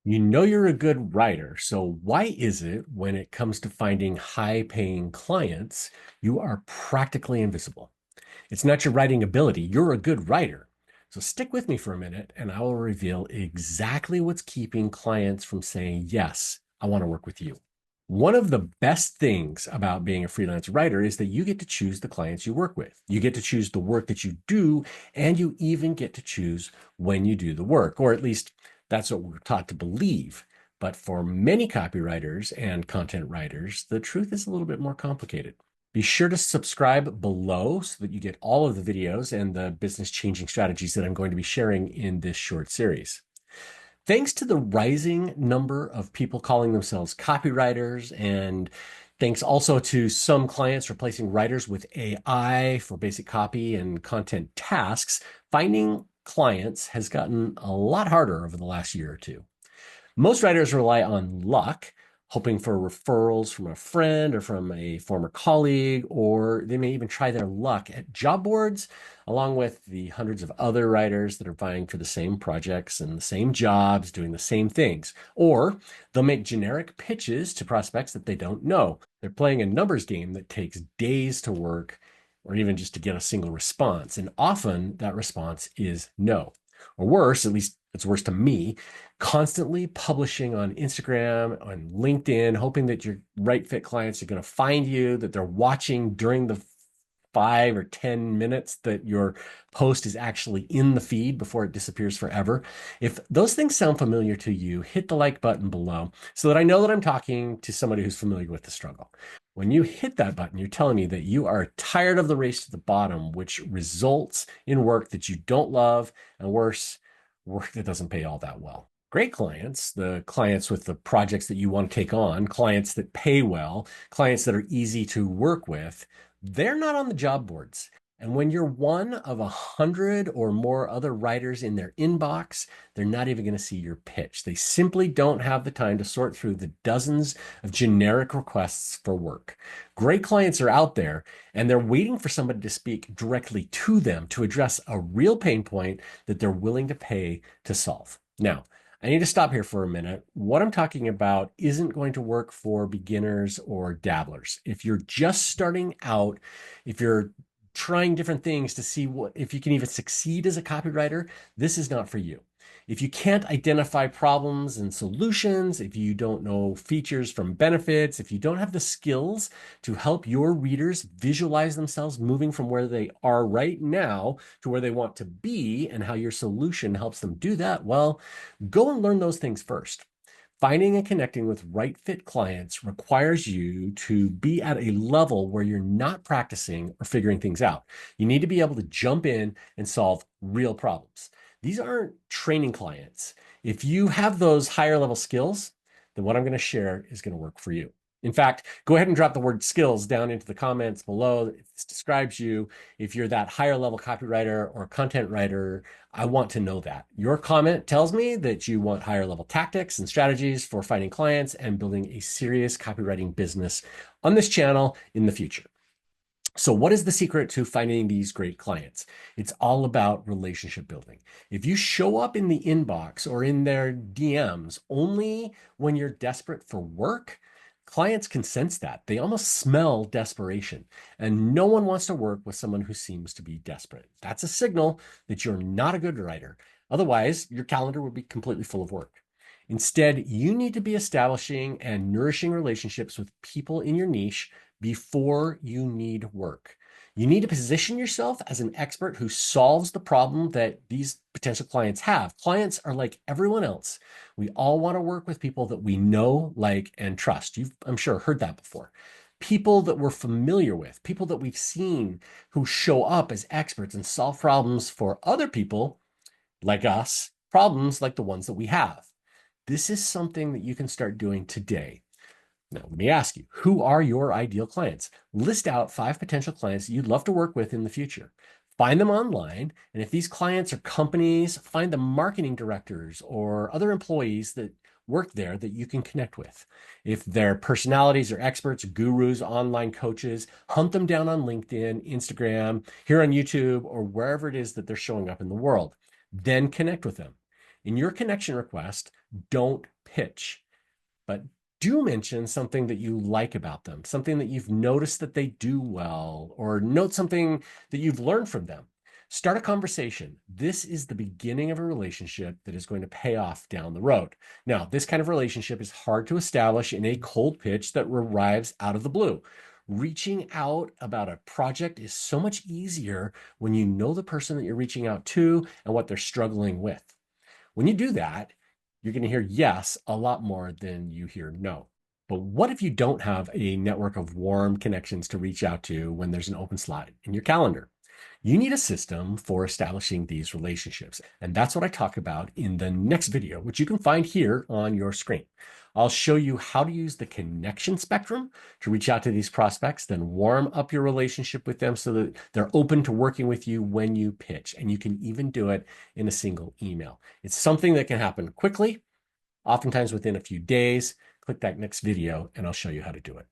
You know you're a good writer, so why is it when it comes to finding high-paying clients, you are practically invisible? It's not your writing ability, you're a good writer. So stick with me for a minute and I will reveal exactly what's keeping clients from saying, yes, I want to work with you. One of the best things about being a freelance writer is that you get to choose the clients you work with. You get to choose the work that you do, and you even get to choose when you do the work, or at least that's what we're taught to believe. But for many copywriters and content writers, the truth is a little bit more complicated. Be sure to subscribe below so that you get all of the videos and the business changing strategies that I'm going to be sharing in this short series. Thanks to the rising number of people calling themselves copywriters, and thanks also to some clients replacing writers with AI for basic copy and content tasks, finding clients has gotten a lot harder over the last year or two. Most writers rely on luck, hoping for referrals from a friend or from a former colleague, or they may even try their luck at job boards, along with the hundreds of other writers that are vying for the same projects and the same jobs, doing the same things. Or they'll make generic pitches to prospects that they don't know. They're playing a numbers game that takes days to work or even just to get a single response. And often that response is no. Or worse, at least it's worse to me, constantly publishing on Instagram, on LinkedIn, hoping that your right fit clients are going to find you, that they're watching during the 5 or 10 minutes that your post is actually in the feed before it disappears forever. If those things sound familiar to you, hit the like button below so that I know that I'm talking to somebody who's familiar with the struggle. When you hit that button, you're telling me that you are tired of the race to the bottom, which results in work that you don't love, and worse, work that doesn't pay all that well. Great clients, the clients with the projects that you want to take on, clients that pay well, clients that are easy to work with, they're not on the job boards. And when you're one of 100 or more other writers in their inbox, they're not even going to see your pitch. They simply don't have the time to sort through the dozens of generic requests for work. Great clients are out there and they're waiting for somebody to speak directly to them to address a real pain point that they're willing to pay to solve. Now, I need to stop here for a minute. What I'm talking about isn't going to work for beginners or dabblers. If you're just starting out, if you're trying different things to see what if you can even succeed as a copywriter, this is not for you. If you can't identify problems and solutions, if you don't know features from benefits, if you don't have the skills to help your readers visualize themselves moving from where they are right now to where they want to be and how your solution helps them do that, well, go and learn those things first. Finding and connecting with right fit clients requires you to be at a level where you're not practicing or figuring things out. You need to be able to jump in and solve real problems. These aren't training clients. If you have those higher level skills, then what I'm going to share is going to work for you. In fact, go ahead and drop the word skills down into the comments below. If this describes you, if you're that higher level copywriter or content writer, I want to know that. Your comment tells me that you want higher level tactics and strategies for finding clients and building a serious copywriting business on this channel in the future. So what is the secret to finding these great clients? It's all about relationship building. If you show up in the inbox or in their DMs only when you're desperate for work, clients can sense that. They almost smell desperation. And no one wants to work with someone who seems to be desperate. That's a signal that you're not a good writer. Otherwise, your calendar would be completely full of work. Instead, you need to be establishing and nourishing relationships with people in your niche before you need work. You need to position yourself as an expert who solves the problem that these potential clients have. Clients are like everyone else. We all want to work with people that we know, like, and trust. You've, I'm sure, heard that before. People that we're familiar with, people that we've seen who show up as experts and solve problems for other people like us, problems like the ones that we have. This is something that you can start doing today. Now, let me ask you, who are your ideal clients? List out 5 potential clients that you'd love to work with in the future. Find them online, and if these clients are companies, find the marketing directors or other employees that work there that you can connect with. If they're personalities or experts, gurus, online coaches, hunt them down on LinkedIn, Instagram, here on YouTube, or wherever it is that they're showing up in the world. Then connect with them. In your connection request, don't pitch, but do mention something that you like about them, something that you've noticed that they do well, or note something that you've learned from them. Start a conversation. This is the beginning of a relationship that is going to pay off down the road. Now, this kind of relationship is hard to establish in a cold pitch that arrives out of the blue. Reaching out about a project is so much easier when you know the person that you're reaching out to and what they're struggling with. When you do that, you're going to hear yes a lot more than you hear no. But what if you don't have a network of warm connections to reach out to when there's an open slot in your calendar? You need a system for establishing these relationships. And that's what I talk about in the next video, which you can find here on your screen. I'll show you how to use the connection spectrum to reach out to these prospects, then warm up your relationship with them so that they're open to working with you when you pitch. And you can even do it in a single email. It's something that can happen quickly, oftentimes within a few days. Click that next video and I'll show you how to do it.